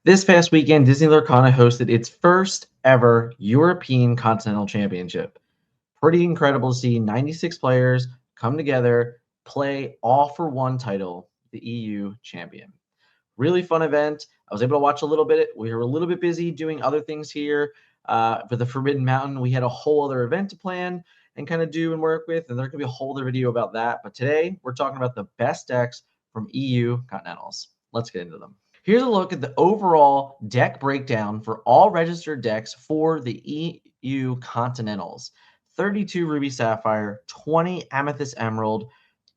This past weekend, Disney Lorcana hosted its first ever European Continental Championship. Pretty incredible to see 96 players come together, play all for one title, the EU champion. Really fun event. I was able to watch a little bit. We were a little bit busy doing other things here for the Forbidden Mountain. We had a whole other event to plan and kind of do and work with, and there's going to be a whole other video about that. But today, we're talking about the best decks from EU Continentals. Let's get into them. Here's a look at the overall deck breakdown for all registered decks for the EU Continentals. 32 Ruby Sapphire, 20 Amethyst Emerald,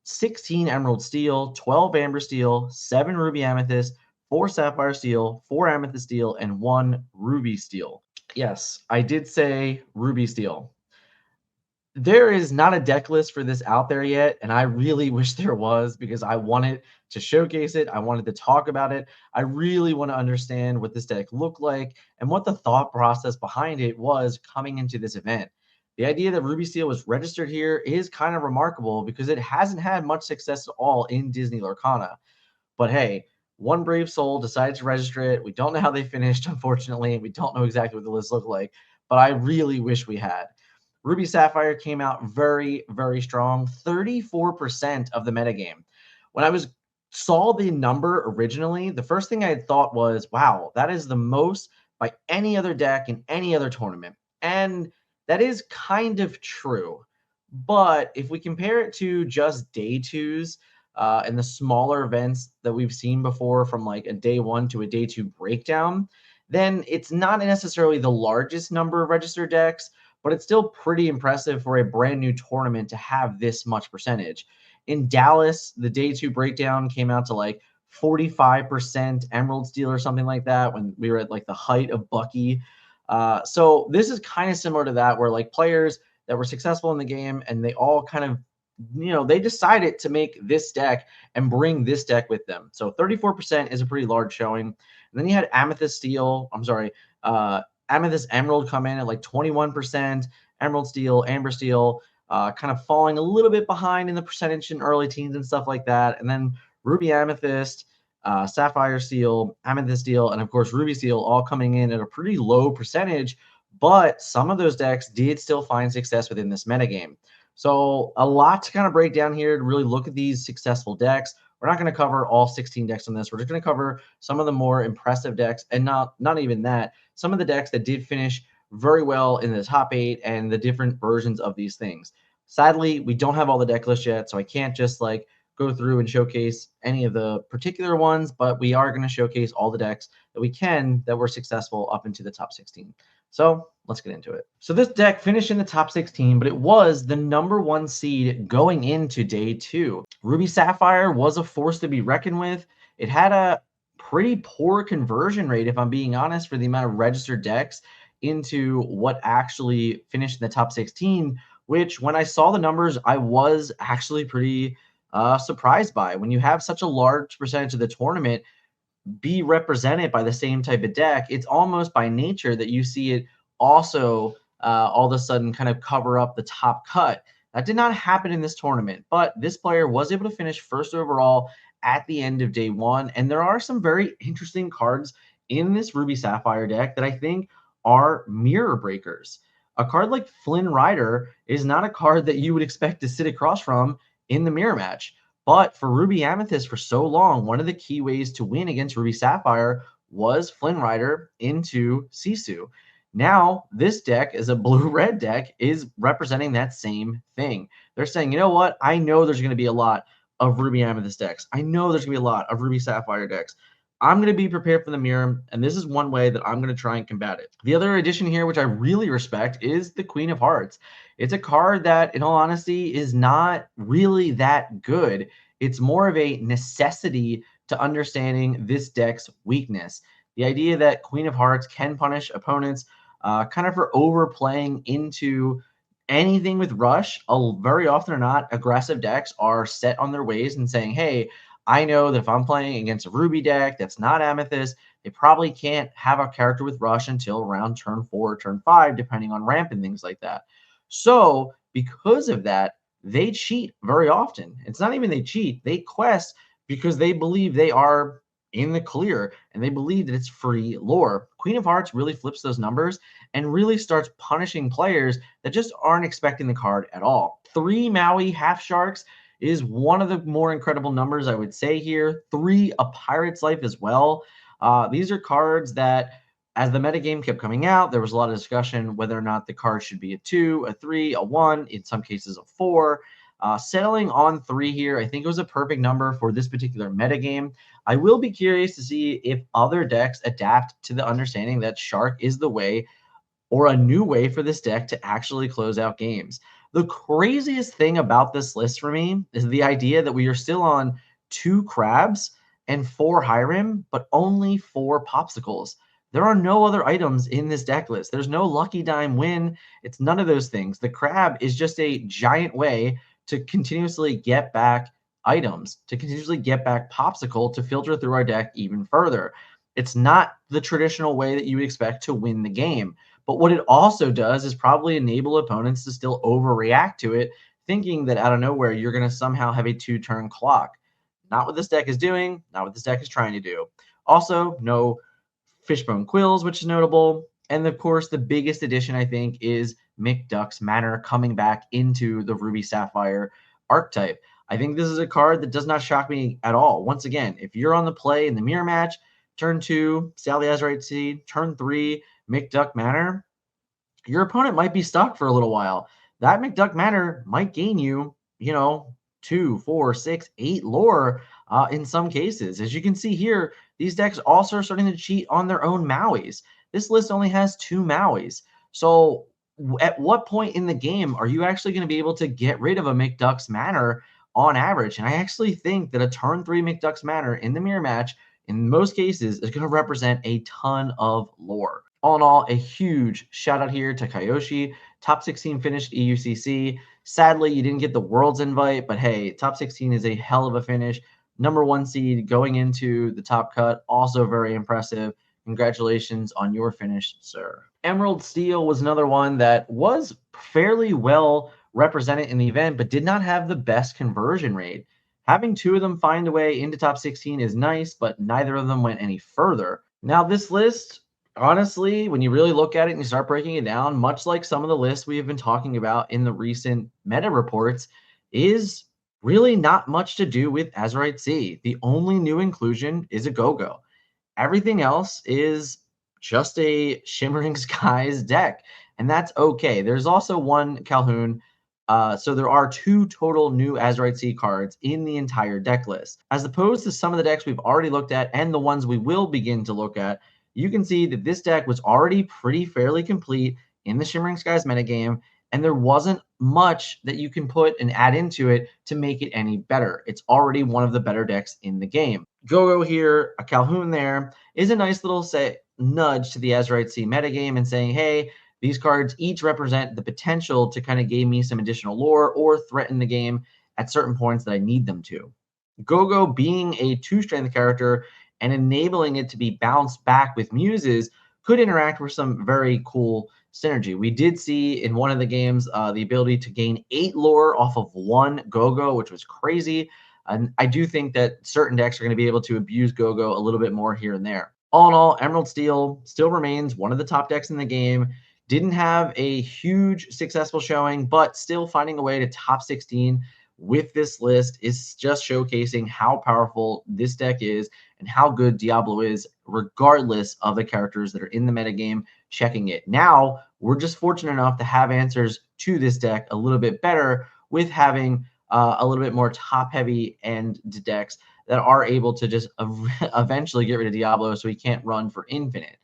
16 Emerald Steel, 12 Amber Steel, 7 Ruby Amethyst, 4 Sapphire Steel, 4 Amethyst Steel, and 1 Ruby Steel. Yes, I did say Ruby Steel. There is not a deck list for this out there yet, and I really wish there was because I wanted to showcase it. I wanted to talk about it. I really want to understand what this deck looked like and what the thought process behind it was coming into this event. The idea that Ruby Steel was registered here is kind of remarkable because it hasn't had much success at all in Disney Lorcana. But hey, one brave soul decided to register it. We don't know how they finished, unfortunately. We don't know exactly what the list looked like, but I really wish we had. Ruby Sapphire came out very, very strong, 34% of the metagame. When I saw the number originally, the first thing I had thought was, wow, that is the most by any other deck in any other tournament. And that is kind of true. But if we compare it to just day twos and the smaller events that we've seen before from like a day one to a day two breakdown, then it's not necessarily the largest number of registered decks, but it's still pretty impressive for a brand new tournament to have this much percentage. In Dallas, the day two breakdown came out to like 45% Emerald Steel or something like that when we were at like the height of Bucky. So this is kind of similar to that, where like players that were successful in the game and they all kind of, they decided to make this deck and bring this deck with them. So 34% is a pretty large showing. And then you had Amethyst Emerald come in at like 21%, Emerald Steel, Amber Steel, kind of falling a little bit behind in the percentage in early teens and stuff like that. And then Ruby Amethyst, Sapphire Steel, Amethyst Steel, and of course Ruby Steel all coming in at a pretty low percentage, but some of those decks did still find success within this metagame. So a lot to kind of break down here to really look at these successful decks. We're not going to cover all 16 decks on this. We're just going to cover some of the more impressive decks, and not even that, some of the decks that did finish very well in the top 8 and the different versions of these things. Sadly, we don't have all the deck lists yet, so I can't just like go through and showcase any of the particular ones, but we are going to showcase all the decks that we can that were successful up into the top 16. So let's get into it. So this deck finished in the top 16, but it was the #1 seed going into day 2. Ruby Sapphire was a force to be reckoned with. It had a pretty poor conversion rate, if I'm being honest, for the amount of registered decks into what actually finished in the top 16, which when I saw the numbers, I was actually pretty surprised by. When you have such a large percentage of the tournament be represented by the same type of deck, it's almost by nature that you see it also all of a sudden kind of cover up the top cut. That did not happen in this tournament, but this player was able to finish first overall at the end of day 1. And there are some very interesting cards in this Ruby Sapphire deck that I think are mirror breakers. A card like Flynn Rider is not a card that you would expect to sit across from in the mirror match. But for Ruby Amethyst for so long, one of the key ways to win against Ruby Sapphire was Flynn Rider into Sisu. Now, this deck as a blue-red deck is representing that same thing. They're saying, you know what? I know there's going to be a lot of Ruby Amethyst decks. I know there's going to be a lot of Ruby Sapphire decks. I'm going to be prepared for the mirror, and this is one way that I'm going to try and combat it. The other addition here, which I really respect, is the Queen of Hearts. It's a card that, in all honesty, is not really that good. It's more of a necessity to understanding this deck's weakness. The idea that Queen of Hearts can punish opponents kind of for overplaying into anything with Rush. Very often or not, aggressive decks are set on their ways and saying, hey, I know that if I'm playing against a Ruby deck that's not Amethyst, they probably can't have a character with Rush until around turn 4 or turn 5, depending on ramp and things like that. So because of that, they cheat very often. It's not even they cheat, they quest because they believe they are in the clear, and they believe that it's free lore. Queen of Hearts really flips those numbers and really starts punishing players that just aren't expecting the card at all. 3 Maui Half Sharks is one of the more incredible numbers, I would say here. 3 A Pirate's Life as well. These are cards that, as the metagame kept coming out, there was a lot of discussion whether or not the card should be a 2, a 3, a 1, in some cases a 4. Settling on 3 here, I think it was a perfect number for this particular metagame. I will be curious to see if other decks adapt to the understanding that Shark is the way, or a new way for this deck to actually close out games. The craziest thing about this list for me is the idea that we are still on 2 crabs and 4 Hyrim, but only 4 popsicles. There are no other items in this deck list. There's no Lucky Dime win. It's none of those things. The crab is just a giant way to continuously get back items, to continuously get back popsicle to filter through our deck even further. It's not the traditional way that you would expect to win the game. But what it also does is probably enable opponents to still overreact to it, thinking that out of nowhere, you're going to somehow have a 2-turn clock. Not what this deck is doing, not what this deck is trying to do. Also, no Fishbone Quills, which is notable. And of course, the biggest addition, I think, is McDuck's Manor coming back into the Ruby Sapphire archetype. I think this is a card that does not shock me at all. Once again, if you're on the play in the mirror match, turn 2, Sally Azurite Seed, turn 3, McDuck Manor, your opponent might be stuck for a little while. That McDuck Manor might gain you, 2, 4, 6, 8 lore in some cases. As you can see here, these decks also are starting to cheat on their own Mauis. This list only has 2 Mauis. So at what point in the game are you actually going to be able to get rid of a McDuck's Manor on average? And I actually think that a turn 3 McDuck's Manor in the mirror match, in most cases, is going to represent a ton of lore. All in all, a huge shout out here to Kyoshi. Top 16 finished EUCC. Sadly, you didn't get the Worlds invite, but hey, top 16 is a hell of a finish. Number 1 seed going into the top cut, also very impressive. Congratulations on your finish, sir. Emerald Steel was another one that was fairly well represented in the event, but did not have the best conversion rate. Having 2 of them find a way into top 16 is nice, but neither of them went any further. Now, this list, honestly, when you really look at it and you start breaking it down, much like some of the lists we have been talking about in the recent meta reports, is really not much to do with Azurite Sea. The only new inclusion is a Go-Go. Everything else is just a Shimmering Skies deck, and that's okay. There's also 1 Calhoun, so there are 2 total new Azurite Sea cards in the entire deck list. As opposed to some of the decks we've already looked at and the ones we will begin to look at, you can see that this deck was already fairly complete in the Shimmering Skies metagame, and there wasn't much that you can put and add into it to make it any better. It's already one of the better decks in the game. Go-Go here, a Calhoun there, is a nice little nudge to the Azurite Sea metagame and saying, hey, these cards each represent the potential to kind of give me some additional lore or threaten the game at certain points that I need them to. Go-Go being a 2-strength character and enabling it to be bounced back with muses could interact with some very cool synergy. We did see in one of the games the ability to gain 8 lore off of 1 Go-Go, which was crazy. And I do think that certain decks are going to be able to abuse Go-Go a little bit more here and there. All in all, Emerald Steel still remains one of the top decks in the game. Didn't have a huge successful showing, but still finding a way to top 16 with this list is just showcasing how powerful this deck is and how good Diablo is, regardless of the characters that are in the metagame checking it. Now, we're just fortunate enough to have answers to this deck a little bit better with having a little bit more top-heavy end decks that are able to just eventually get rid of Diablo so he can't run for infinite.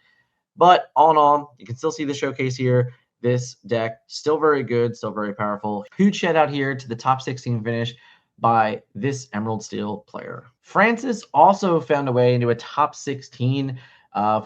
But all in all, you can still see the showcase here. This deck, still very good, still very powerful. Huge shout out here to the top 16 finish by this Emerald Steel player. Francis also found a way into a top 16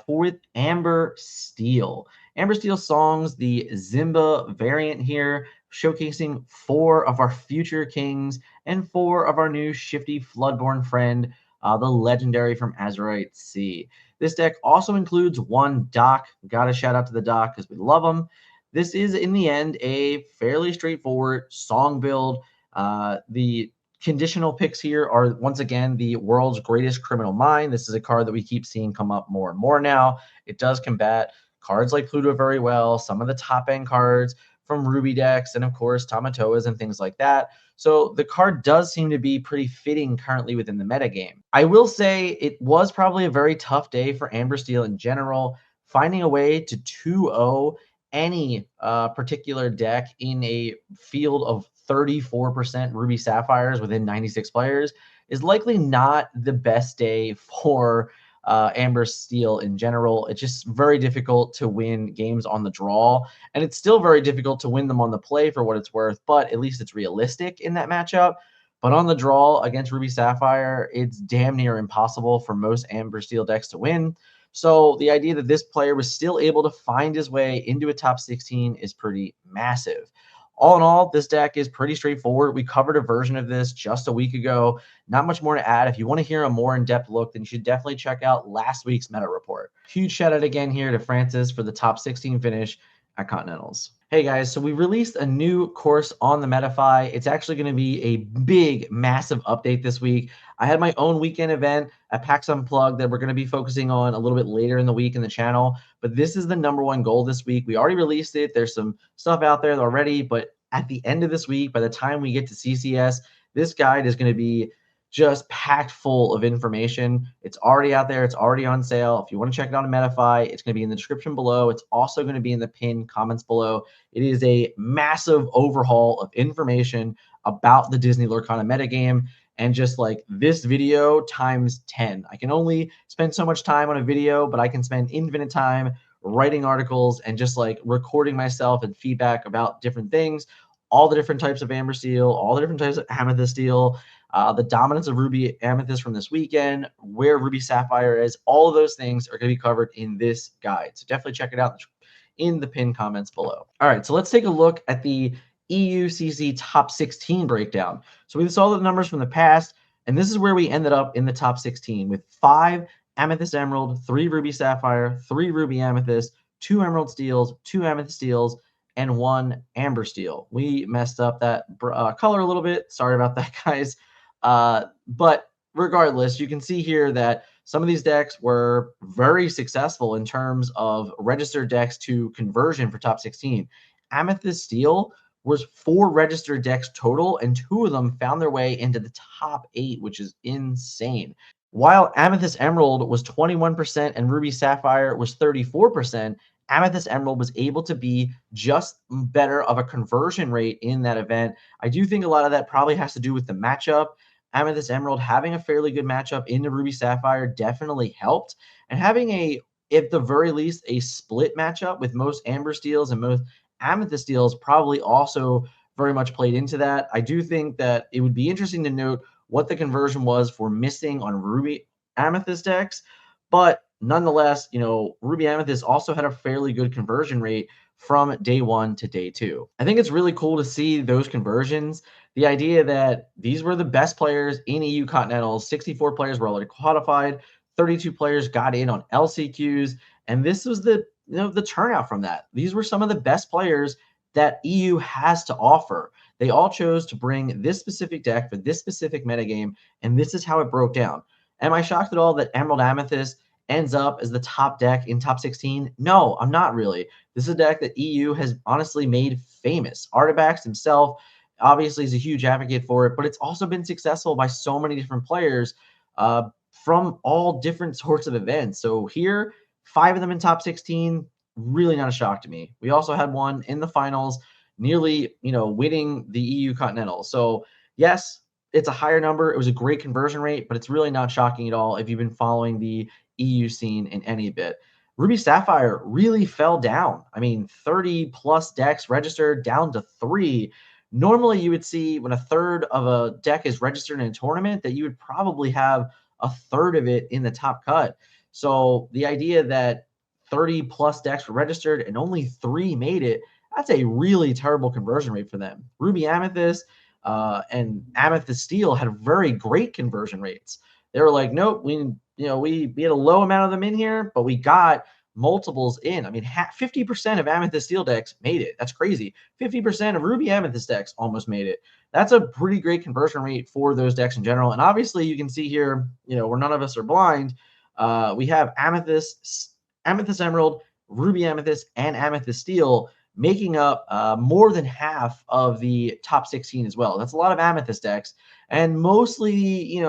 with Amber Steel. Amber Steel songs, the Zimba variant here, showcasing 4 of our future kings and 4 of our new shifty Floodborn friend, the legendary from Azurite Sea. This deck also includes 1 Doc. Got a shout out to the Doc because we love him. This is, in the end, a fairly straightforward song build. The conditional picks here are once again the world's greatest criminal mind. This is a card that we keep seeing come up more and more now. It does combat cards like Pluto very well, some of the top end cards from Ruby decks, and of course Tamatoas and things like that. So the card does seem to be pretty fitting currently within the metagame. I will say it was probably a very tough day for Amber Steel in general. Finding a way to 2-0 any particular deck in a field of 34% Ruby Sapphires within 96 players is likely not the best day for Amber Steel in general. It's just very difficult to win games on the draw, and it's still very difficult to win them on the play for what it's worth, but at least it's realistic in that matchup. But on the draw against Ruby Sapphire, it's damn near impossible for most Amber Steel decks to win. So the idea that this player was still able to find his way into a top 16 is pretty massive. All in all, this deck is pretty straightforward. We covered a version of this just a week ago. Not much more to add. If you want to hear a more in-depth look, then you should definitely check out last week's meta report. Huge shout out again here to Francis for the top 16 finish at Continentals. Hey guys, so we released a new course on the Metafy. It's actually going to be a big, massive update this week. I had my own weekend event at PAX Unplugged that we're going to be focusing on a little bit later in the week in the channel. But this is the #1 goal this week. We already released it. There's some stuff out there already. But at the end of this week, by the time we get to CCS, this guide is going to be just packed full of information. It's already out there. It's already on sale. If you want to check it out on Metafy, it's going to be in the description below. It's also going to be in the pinned comments below. It is a massive overhaul of information about the Disney Lorcana metagame, and just like this video times 10. I can only spend so much time on a video, but I can spend infinite time writing articles and just like recording myself and feedback about different things, all the different types of Amber Steel, all the different types of Amethyst Steel, the dominance of Ruby Amethyst from this weekend, where Ruby Sapphire is. All of those things are going to be covered in this guide. So definitely check it out in the pinned comments below. All right, so let's take a look at the EUCC top 16 breakdown. So we saw the numbers from the past, and this is where we ended up in the top 16 with 5 Amethyst Emerald, 3 Ruby Sapphire, 3 Ruby Amethyst, 2 Emerald Steels, 2 Amethyst Steels, and 1 Amber Steel. We messed up that color a little bit. Sorry about that, guys. But regardless, you can see here that some of these decks were very successful in terms of registered decks to conversion for top 16. Amethyst Steel was 4 registered decks total, and 2 of them found their way into the top 8, which is insane. While Amethyst Emerald was 21% and Ruby Sapphire was 34%, Amethyst Emerald was able to be just better of a conversion rate in that event. I do think a lot of that probably has to do with the matchup. Amethyst Emerald having a fairly good matchup in the Ruby Sapphire definitely helped, and having a, at the very least, a split matchup with most Amber Steels and most Amethyst Steels probably also very much played into that. I do think that it would be interesting to note what the conversion was for missing on Ruby Amethyst decks, but nonetheless, you know, Ruby Amethyst also had a fairly good conversion rate from day 1 to day 2. I think it's really cool to see those conversions. The idea that these were the best players in EU Continentals, 64 players were already qualified, 32 players got in on LCQs, and this was the the turnout from that. These were some of the best players that EU has to offer. They all chose to bring this specific deck for this specific metagame, and this is how it broke down. Am I shocked at all that Emerald Amethyst ends up as the top deck in top 16? No, I'm not really. This is a deck that EU has honestly made famous. Artibax himself obviously is a huge advocate for it, but it's also been successful by so many different players from all different sorts of events. So here, 5 of them in top 16, really not a shock to me. We also had one in the finals, nearly, winning the EU Continental. So yes, it's a higher number. It was a great conversion rate, but it's really not shocking at all if you've been following the EU scene in any bit. Ruby Sapphire really fell down. I mean, 30 plus decks registered down to 3. Normally you would see when a third of a deck is registered in a tournament that you would probably have a third of it in the top cut. So the idea that 30 plus decks were registered and only 3 made it, that's a really terrible conversion rate for them. Ruby Amethyst and Amethyst Steel had very great conversion rates. They were like, nope, we had a low amount of them in here, but we got multiples in. I mean, 50% of Amethyst Steel decks made it. That's crazy. 50% of Ruby Amethyst decks almost made it. That's a pretty great conversion rate for those decks in general. And obviously, you can see here, where none of us are blind, we have Amethyst, Amethyst Emerald, Ruby Amethyst, and Amethyst Steel making up more than half of the top 16 as well. That's a lot of Amethyst decks, and mostly,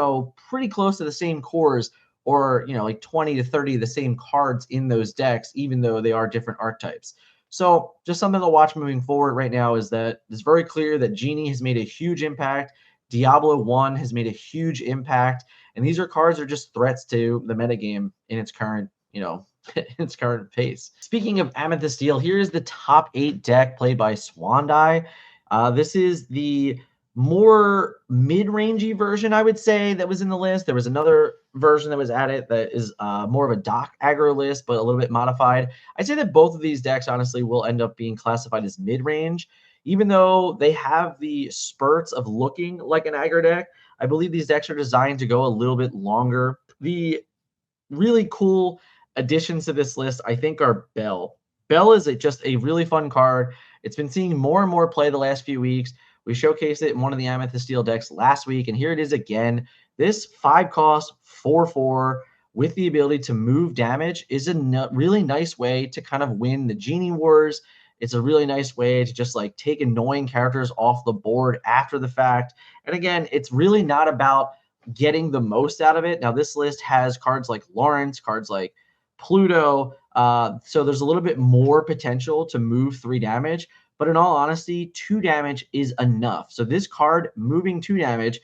pretty close to the same cores, or like 20 to 30 of the same cards in those decks, even though they are different archetypes. So just something to watch moving forward right now is that it's very clear that Genie has made a huge impact. Diablo 1 has made a huge impact. And these cards are just threats to the metagame in its current, its current pace. Speaking of Amethyst Steel, here's the top 8 deck played by Swandai. This is the more mid-rangey version, I would say, that was in the list. There was another version that was added that is more of a dock aggro list, but a little bit modified. I'd say that both of these decks, honestly, will end up being classified as mid-range. Even though they have the spurts of looking like an aggro deck, I believe these decks are designed to go a little bit longer. The really cool additions to this list, I think, are Bell. Bell is just a really fun card. It's been seeing more and more play the last few weeks. We showcased it in one of the Amethyst Steel decks last week, and here it is again. This 5-cost 4/4 with the ability to move damage is a really nice way to kind of win the Genie Wars. It's a really nice way to just like take annoying characters off the board after the fact. And again, it's really not about getting the most out of it. Now, this list has cards like Lawrence, cards like Pluto, so there's a little bit more potential to move 3 damage. But in all honesty, 2 damage is enough. So this card moving 2 damage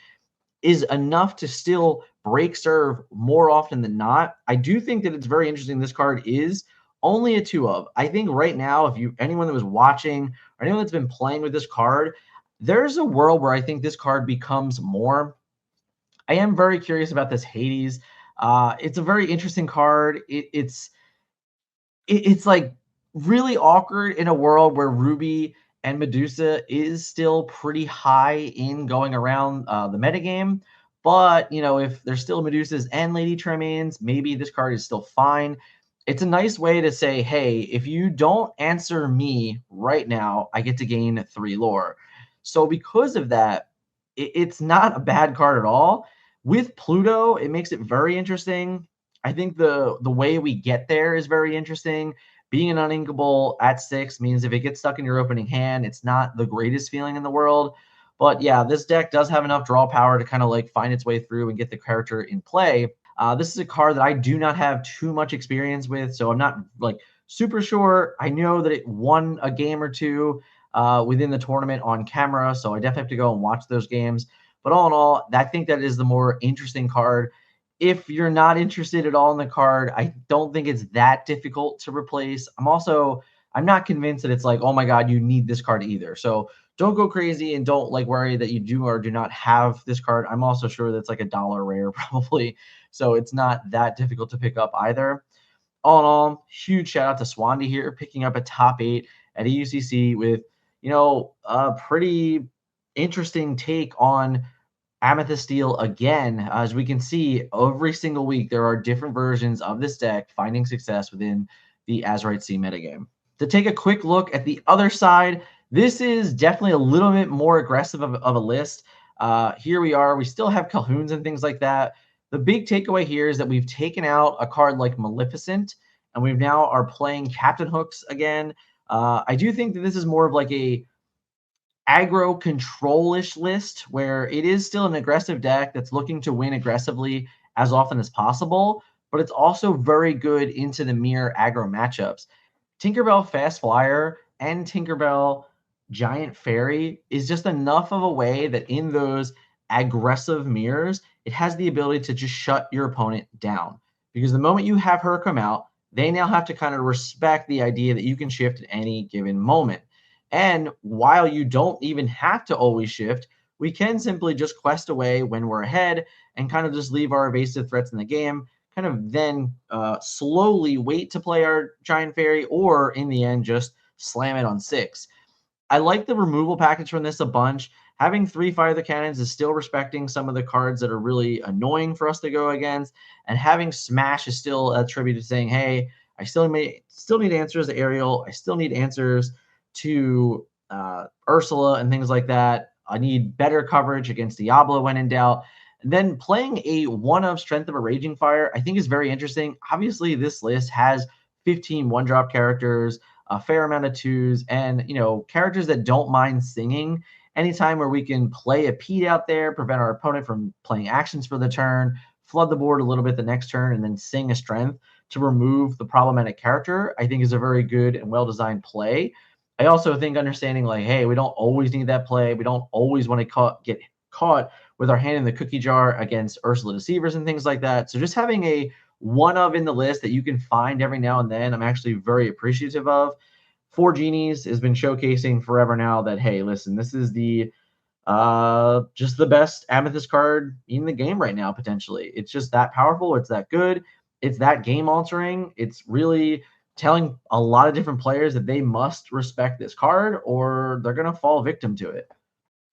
is enough to still break serve more often than not. I do think that it's very interesting. This card is only a 2 of. I think right now, if anyone that was watching or anyone that's been playing with this card, there's a world where I think this card becomes more. I am very curious about this Hades. It's a very interesting card. It's like really awkward in a world where Ruby and Medusa is still pretty high in going around the metagame. But, if there's still Medusas and Lady Tremaines, maybe this card is still fine. It's a nice way to say, hey, if you don't answer me right now, I get to gain 3 lore. So because of that, it's not a bad card at all. With Pluto, it makes it very interesting. I think the way we get there is very interesting. Being an uninkable at 6 means if it gets stuck in your opening hand, it's not the greatest feeling in the world. But yeah, this deck does have enough draw power to kind of like find its way through and get the character in play. This is a card that I do not have too much experience with, so I'm not like super sure. I know that it won a game or two within the tournament on camera, so I definitely have to go and watch those games. But all in all, I think that is the more interesting card. If you're not interested at all in the card, I don't think it's that difficult to replace. I'm not convinced that it's like, oh my God, you need this card either. So don't go crazy and don't like worry that you do or do not have this card. I'm also sure that's like $1 rare probably. So it's not that difficult to pick up either. All in all, huge shout out to Swandy here, picking up a top 8 at EUCC with, a pretty interesting take on Amethyst Steel again. As we can see, every single week there are different versions of this deck finding success within the Azurite Sea metagame. To take a quick look at the other side, this is definitely a little bit more aggressive of a list. Here we are. We still have Calhouns and things like that. The big takeaway here is that we've taken out a card like Maleficent, and we now are playing Captain Hooks again. I do think that this is more of like a aggro control-ish list where it is still an aggressive deck that's looking to win aggressively as often as possible, but it's also very good into the mirror aggro matchups. Tinkerbell Fast Flyer and Tinkerbell Giant Fairy is just enough of a way that in those aggressive mirrors, it has the ability to just shut your opponent down. Because the moment you have her come out, they now have to kind of respect the idea that you can shift at any given moment. And while you don't even have to always shift, we can simply just quest away when we're ahead and kind of just leave our evasive threats in the game, kind of then slowly wait to play our Giant Fairy, or in the end, just slam it on 6. I like the removal package from this a bunch. Having 3 Fire the Cannons is still respecting some of the cards that are really annoying for us to go against. And having Smash is still a tribute to saying, hey, I still need answers to Ariel. I still need answers to Ursula and things like that. I need better coverage against Diablo when in doubt. And then playing a one of Strength of a Raging Fire, I think is very interesting. Obviously, this list has 15 one-drop characters, a fair amount of twos, and characters that don't mind singing. Anytime where we can play a Pete out there, prevent our opponent from playing actions for the turn, flood the board a little bit the next turn, and then sing a strength to remove the problematic character, I think is a very good and well-designed play. I also think understanding like, hey, we don't always need that play. We don't always want to get caught with our hand in the cookie jar against Ursula Deceivers and things like that. So just having a one of in the list that you can find every now and then, I'm actually very appreciative of. Four Genies has been showcasing forever now that, hey, listen, this is the just the best Amethyst card in the game right now, potentially. It's just that powerful. It's that good. It's that game altering. It's really telling a lot of different players that they must respect this card or they're going to fall victim to it.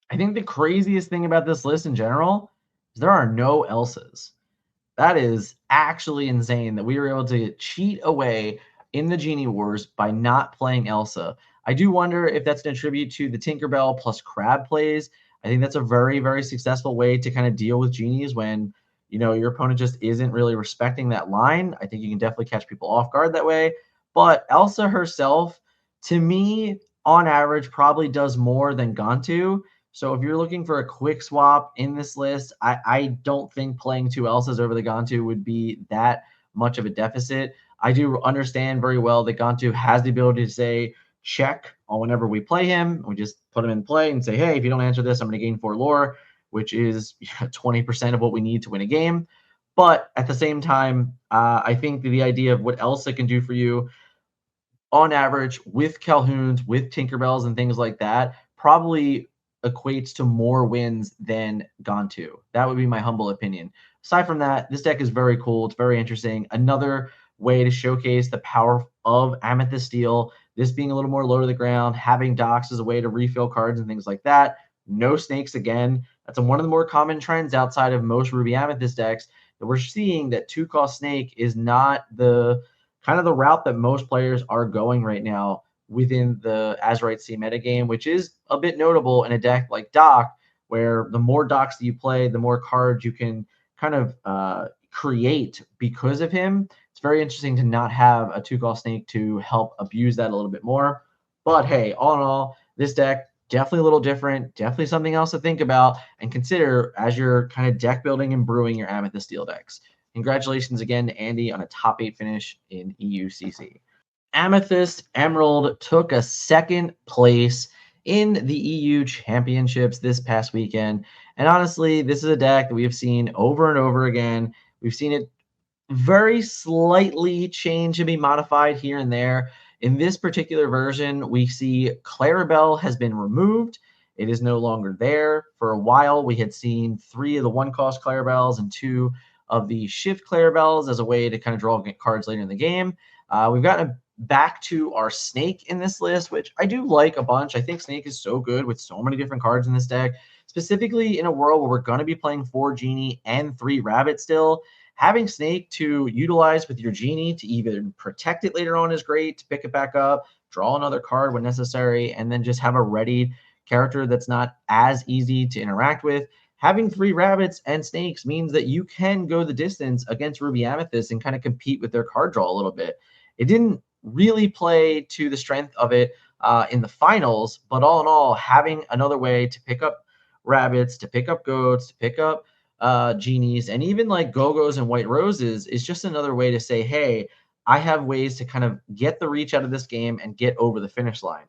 I think the craziest thing about this list in general is there are no Elsas. That is actually insane that we were able to cheat away in the Genie Wars by not playing Elsa. I do wonder if that's an attribute to the Tinkerbell plus Crab plays. I think that's a very, very successful way to kind of deal with Genies when, your opponent just isn't really respecting that line. I think you can definitely catch people off guard that way. But Elsa herself, to me, on average, probably does more than Gantu. So if you're looking for a quick swap in this list, I don't think playing two Elsas over the Gantu would be that much of a deficit. I do understand very well that Gantu has the ability to say check on whenever we play him. We just put him in play and say, hey, if you don't answer this, I'm going to gain 4 lore, which is 20% of what we need to win a game. But at the same time, I think the idea of what Elsa can do for you on average with Calhouns, with Tinkerbells and things like that, probably equates to more wins than Gantu. That would be my humble opinion. Aside from that, this deck is very cool. It's very interesting. Another way to showcase the power of Amethyst Steel, this being a little more low to the ground, having docks as a way to refill cards and things like that. No snakes again. That's one of the more common trends outside of most Ruby Amethyst decks that we're seeing that 2-cost snake is not the kind of the route that most players are going right now within the Azurite Sea metagame, which is a bit notable in a deck like Doc, where the more docks that you play, the more cards you can kind of create because of him. It's very interesting to not have a 2-cost snake to help abuse that a little bit more. But hey, all in all, this deck, definitely a little different, definitely something else to think about and consider as you're kind of deck building and brewing your Amethyst Steel decks. Congratulations again to Andy on a top 8 finish in EUCC. Amethyst Emerald took a second place in the EU Championships this past weekend. And honestly, this is a deck that we have seen over and over again. We've seen it very slightly change and be modified here and there. In this particular version, we see Clarabelle has been removed. It is no longer there. For a while, we had seen 3 of the 1-cost Clarabelles and 2 of the shift Clarabelles as a way to kind of draw cards later in the game. We've gotten back to our snake in this list, which I do like a bunch. I think snake is so good with so many different cards in this deck, specifically in a world where we're going to be playing 4 genie and 3 rabbit still. Having snake to utilize with your genie to either protect it later on is great, to pick it back up, draw another card when necessary, and then just have a ready character that's not as easy to interact with. Having 3 rabbits and snakes means that you can go the distance against Ruby Amethyst and kind of compete with their card draw a little bit. It didn't really play to the strength of it in the finals, but all in all, having another way to pick up rabbits, to pick up goats, to pick up genies, and even like Go-Go's and White Roses is just another way to say, hey, I have ways to kind of get the reach out of this game and get over the finish line.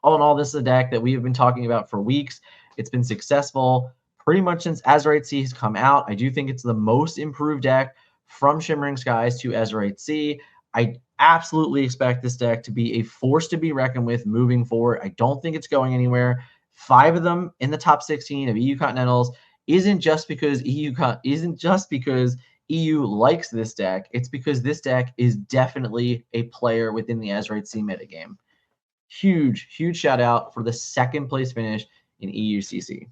All in all, this is a deck that we have been talking about for weeks. It's been successful pretty much since Azurite Sea has come out. I do think it's the most improved deck from Shimmering Skies to Azurite Sea. I absolutely expect this deck to be a force to be reckoned with moving forward. I don't think it's going anywhere. 5 of them in the top 16 of EU Continentals isn't just because EU likes this deck. It's because this deck is definitely a player within the Azurite Sea metagame. Huge shout out for the 2nd place finish in EUCC.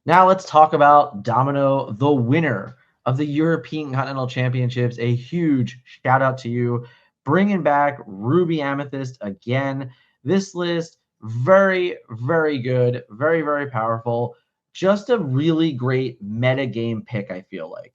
Now let's talk about Domino, the winner of the European Continental Championships. A huge shout out to you. bringing back Ruby Amethyst again. This list, very, very good, very, very powerful. Just a really great meta game pick, I feel like.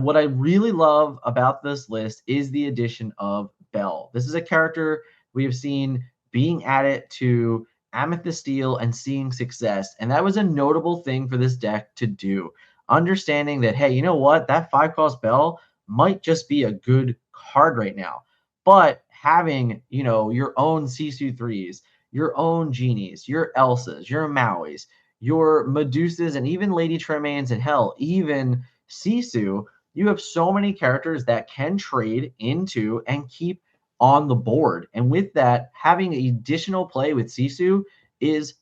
What I really love about this list is the addition of Belle. This is a character we have seen being added to Amethyst Steel and seeing success. And that was a notable thing for this deck to do. Understanding that, hey, you know what? That 5-cost Belle might just be a good card right now. But having, your own Sisu 3s, your own Genies, your Elsas, your Mauis, your Medusas, and even Lady Tremaines, and hell, even Sisu, you have so many characters that can trade into and keep on the board. And with that, having additional play with Sisu is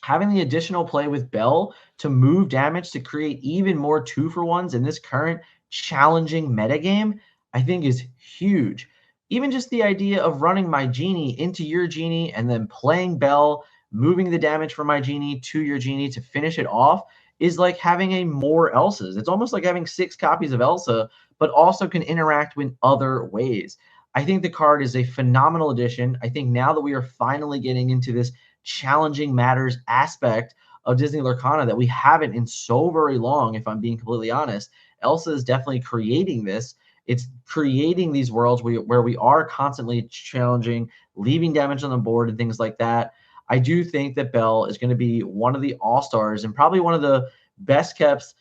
having the additional play with Belle to move damage to create even more 2-for-1s in this current challenging metagame, I think is huge. Even just the idea of running my Genie into your Genie and then playing Belle, moving the damage from my Genie to your Genie to finish it off is like having a more Elsas. It's almost like having 6 copies of Elsa, but also can interact with other ways. I think the card is a phenomenal addition. I think now that we are finally getting into this challenging matters aspect of Disney Lorcana that we haven't in so very long, if I'm being completely honest, Elsa is definitely creating this. It's creating these worlds where we are constantly challenging, leaving damage on the board and things like that. I do think that Belle is going to be one of the all-stars and probably one of the best kept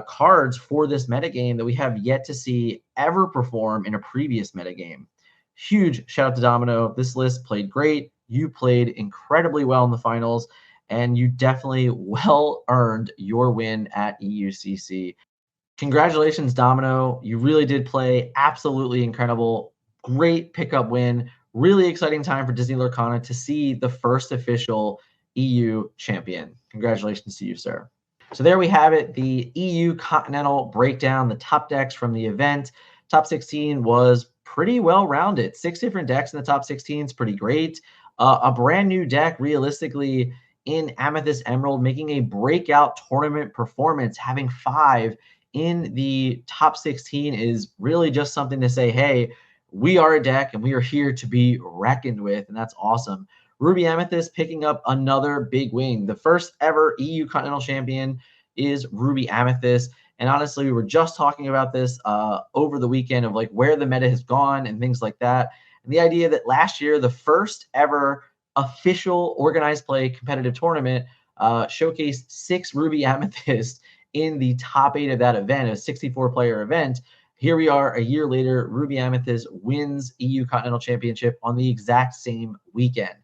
cards for this metagame that we have yet to see ever perform in a previous metagame. Huge shout out to Domino. This list played great. You played incredibly well in the finals, and you definitely well earned your win at EUCC. Congratulations, Domino. You really did play absolutely incredible. Great pickup win. Really exciting time for Disney Lorcana to see the first official EU champion. Congratulations to you, sir. So there we have it, the EU Continental Breakdown, the top decks from the event. Top 16 was pretty well-rounded. 6 different decks in the top 16 is pretty great. A brand new deck, realistically, in Amethyst Emerald, making a breakout tournament performance, having 5 in the top 16 is really just something to say, hey, we are a deck and we are here to be reckoned with, and that's awesome. Ruby Amethyst picking up another big win. The first ever EU Continental Champion is Ruby Amethyst. And honestly, we were just talking about this over the weekend of like where the meta has gone and things like that. And the idea that last year, the first ever official organized play competitive tournament showcased 6 Ruby Amethyst in the top 8 of that event, a 64-player event. Here we are a year later, Ruby Amethyst wins EU Continental Championship on the exact same weekend.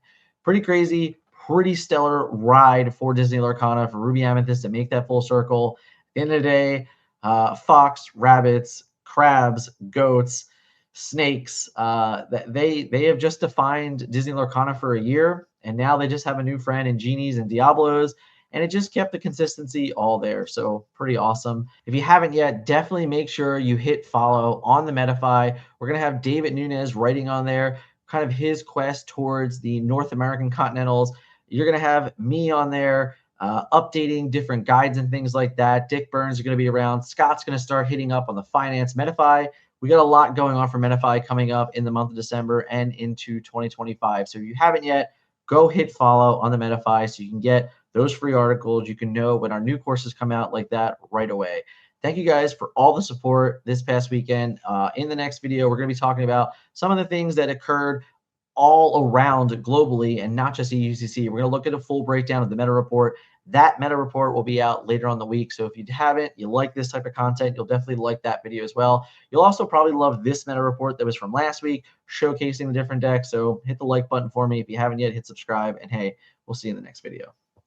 Pretty crazy, pretty stellar ride for Disney Lorcana, for Ruby Amethyst to make that full circle. At the end of the day, fox, rabbits, crabs, goats, snakes, they have just defined Disney Lorcana for a year, and now they just have a new friend in Genies and Diablos, and it just kept the consistency all there. So pretty awesome. If you haven't yet, definitely make sure you hit follow on the Metafy. We're going to have David Nunez writing on there, kind of his quest towards the North American Continentals. You're going to have me on there updating different guides and things like that. Dick Burns is going to be around. Scott's going to start hitting up on the finance Metafy. We got a lot going on for Metafy coming up in the month of December and into 2025. So if you haven't yet, go hit follow on the Metafy so you can get those free articles. You can know when our new courses come out like that right away. Thank you guys for all the support this past weekend. In the next video, we're going to be talking about some of the things that occurred all around globally and not just EUCC. We're going to look at a full breakdown of the meta report. That meta report will be out later on the week. So if you haven't, you like this type of content, you'll definitely like that video as well. You'll also probably love this meta report that was from last week, showcasing the different decks. So hit the like button for me. If you haven't yet, hit subscribe. And hey, we'll see you in the next video.